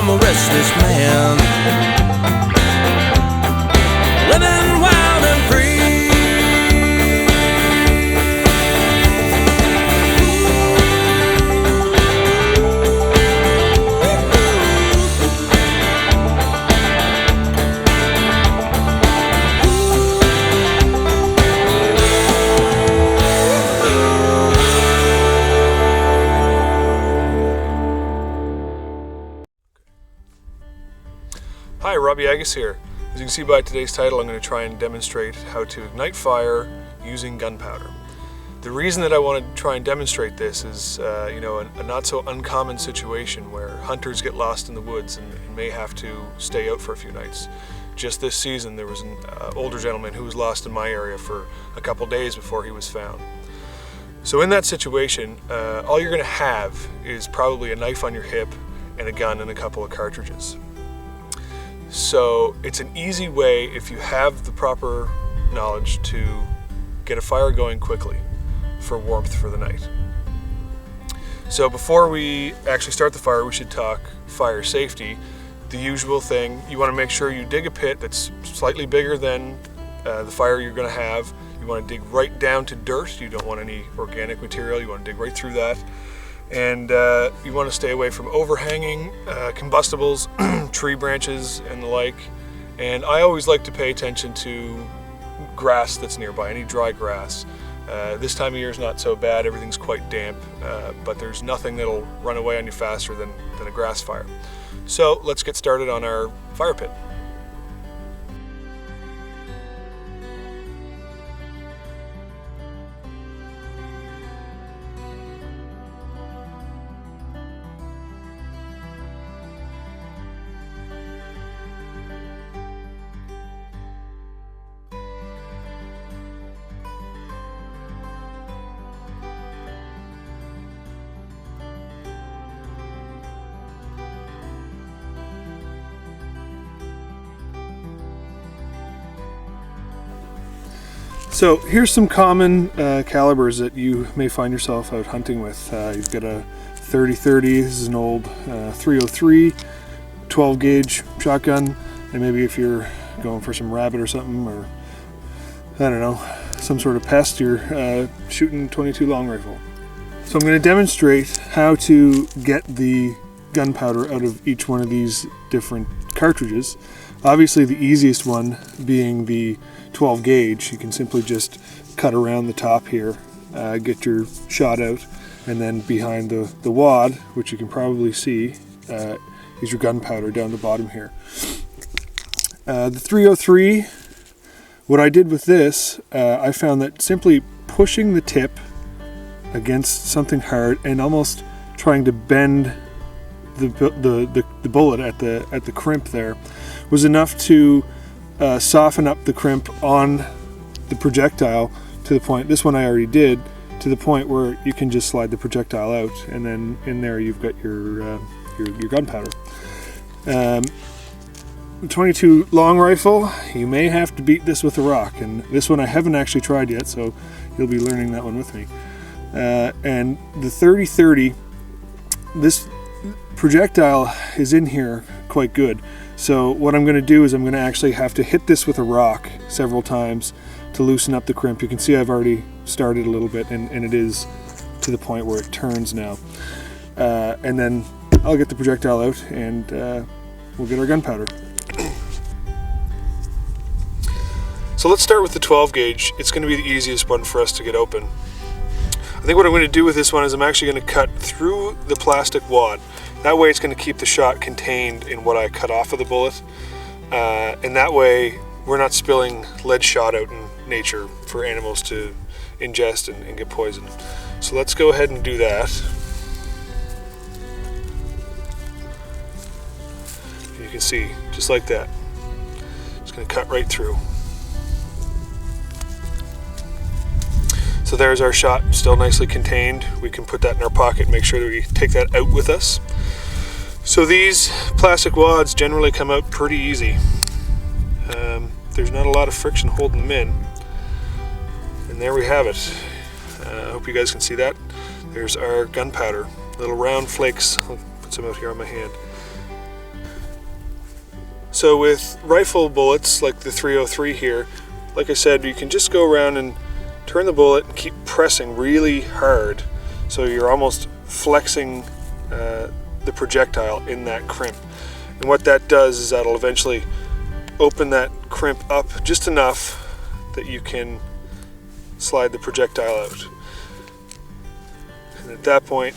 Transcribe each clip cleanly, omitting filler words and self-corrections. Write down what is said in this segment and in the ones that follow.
I'm a restless man, living wild and free. Hi, Robbie Agus here. As you can see by today's title, I'm going to try and demonstrate how to ignite fire using gunpowder. The reason that I want to try and demonstrate this is, a not so uncommon situation where hunters get lost in the woods and may have to stay out for a few nights. Just this season, there was an older gentleman who was lost in my area for a couple days before he was found. So in that situation, all you're going to have is probably a knife on your hip and a gun and a couple of cartridges. So it's an easy way, if you have the proper knowledge, to get a fire going quickly for warmth for the night. So before we actually start the fire, we should talk fire safety. The usual thing, you want to make sure you dig a pit that's slightly bigger than the fire you're going to have. You want to dig right down to dirt. You don't want any organic material. You want to dig right through that. And you want to stay away from overhanging combustibles, tree branches and the like. And I always like to pay attention to grass that's nearby, any dry grass. This time of year is not so bad, everything's quite damp, but there's nothing that'll run away on you faster than a grass fire. So let's get started on our fire pit. So here's some common calibers that you may find yourself out hunting with. You've got a 30-30, this is an old 303, 12 gauge shotgun, and maybe if you're going for some rabbit or something, or I don't know, some sort of pest, you're shooting 22 long rifle. So I'm going to demonstrate how to get the gunpowder out of each one of these different cartridges. Obviously the easiest one being the 12 gauge. You can simply just cut around the top here, get your shot out, and then behind the wad, which you can probably see, is your gunpowder down the bottom here. The 303, what I did with this, I found that simply pushing the tip against something hard and almost trying to bend the bullet at the crimp there was enough to soften up the crimp on the projectile to the point, this one I already did, to the point where you can just slide the projectile out, and then in there you've got your gunpowder. 22 long rifle, you may have to beat this with a rock, and this one I haven't actually tried yet, so you'll be learning that one with me. And the 30-30, this projectile is in here quite good. So what I'm going to do is I'm going to actually have to hit this with a rock several times to loosen up the crimp. You can see I've already started a little bit, and it is to the point where it turns now. And then I'll get the projectile out, and we'll get our gunpowder. So let's start with the 12 gauge. It's going to be the easiest one for us to get open. I think what I'm going to do with this one is I'm actually going to cut through the plastic wad. That way it's going to keep the shot contained in what I cut off of the bullet. And that way we're not spilling lead shot out in nature for animals to ingest and get poisoned. So let's go ahead and do that. You can see, just like that. It's going to cut right through. So there's our shot, still nicely contained. We can put that in our pocket, make sure that we take that out with us. So these plastic wads generally come out pretty easy. There's not a lot of friction holding them in. And there we have it. I hope you guys can see that. There's our gunpowder, little round flakes. I'll put some out here on my hand. So with rifle bullets like the 303 here, like I said, you can just go around and turn the bullet and keep pressing really hard, so you're almost flexing the projectile in that crimp. And what that does is that'll eventually open that crimp up just enough that you can slide the projectile out. And at that point,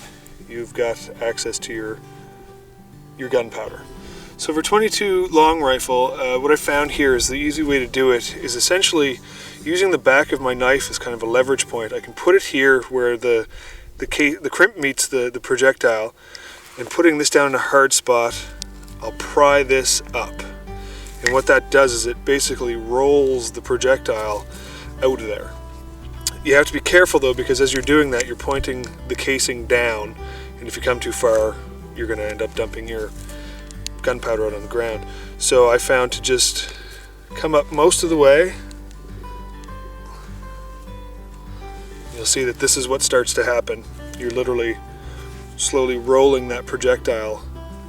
you've got access to your gunpowder. So for 22 long rifle, what I found here is the easy way to do it is essentially using the back of my knife as kind of a leverage point. I can put it here where the crimp meets the projectile, and putting this down in a hard spot, I'll pry this up. And what that does is it basically rolls the projectile out of there. You have to be careful though, because as you're doing that, you're pointing the casing down, and if you come too far, you're going to end up dumping your gunpowder out on the ground. So I found to just come up most of the way. You'll see that this is what starts to happen. You're literally slowly rolling that projectile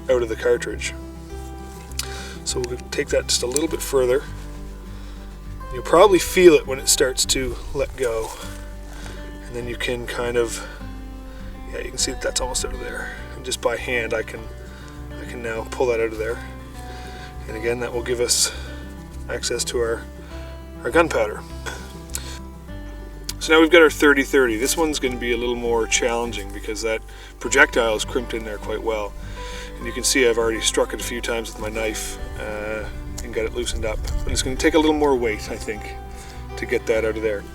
out of the cartridge. So we'll take that just a little bit further. You'll probably feel it when it starts to let go. And then you can kind of, yeah, you can see that that's almost out of there. And just by hand I can now pull that out of there. And again, that will give us access to our gunpowder. So now we've got our 30-30. This one's going to be a little more challenging because that projectile is crimped in there quite well. And you can see I've already struck it a few times with my knife and got it loosened up. But it's going to take a little more weight, I think, to get that out of there.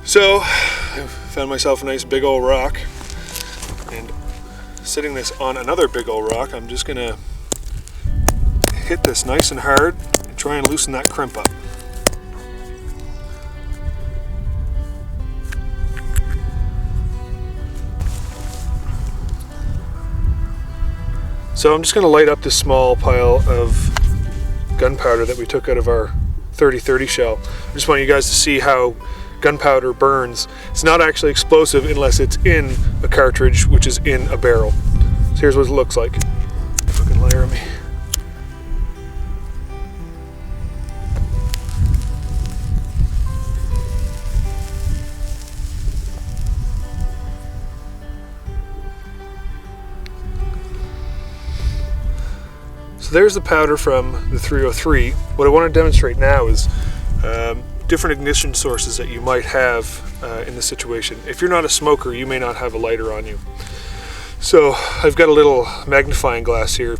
So I found myself a nice big old rock, and sitting this on another big old rock, I'm just going to hit this nice and hard and try and loosen that crimp up. So I'm just going to light up this small pile of gunpowder that we took out of our 30-30 shell. I just want you guys to see how gunpowder burns. It's not actually explosive unless it's in a cartridge, which is in a barrel. So here's what it looks like. Fucking layer of me. So there's the powder from the 303. What I want to demonstrate now is different ignition sources that you might have in this situation. If you're not a smoker, you may not have a lighter on you. So I've got a little magnifying glass here.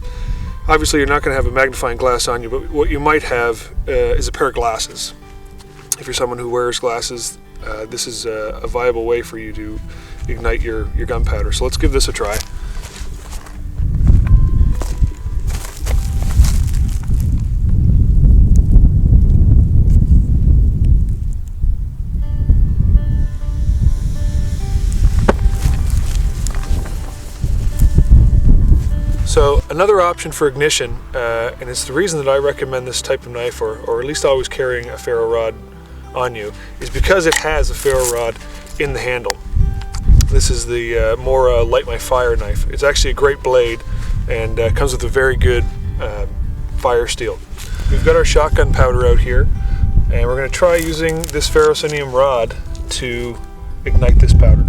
Obviously you're not going to have a magnifying glass on you, but what you might have is a pair of glasses. If you're someone who wears glasses, this is a viable way for you to ignite your gunpowder. So let's give this a try. So another option for ignition, and it's the reason that I recommend this type of knife, or at least always carrying a ferro rod on you, is because it has a ferro rod in the handle. This is the Mora Light My Fire knife. It's actually a great blade and comes with a very good fire steel. We've got our shotgun powder out here, and we're going to try using this ferrocenium rod to ignite this powder.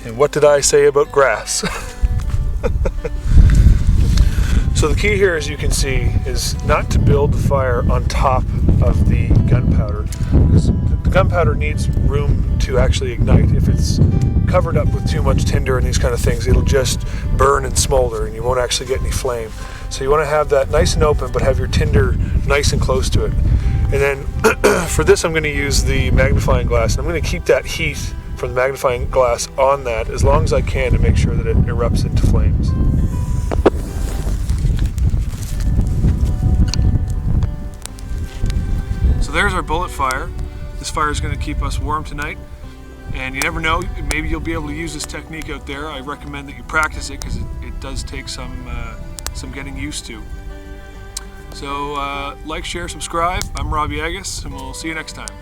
And what did I say about grass? So the key here, as you can see, is not to build the fire on top of the gunpowder, because the gunpowder needs room to actually ignite. If it's covered up with too much tinder and these kind of things, it'll just burn and smolder and you won't actually get any flame. So you want to have that nice and open, but have your tinder nice and close to it. And then for this I'm going to use the magnifying glass, and I'm going to keep that heat from the magnifying glass on that as long as I can to make sure that it erupts into flames. So there's our bullet fire. This fire is going to keep us warm tonight, and you never know, maybe you'll be able to use this technique out there. I recommend that you practice it because it does take some getting used to. So like, share, subscribe. I'm Robbie Agus, and we'll see you next time.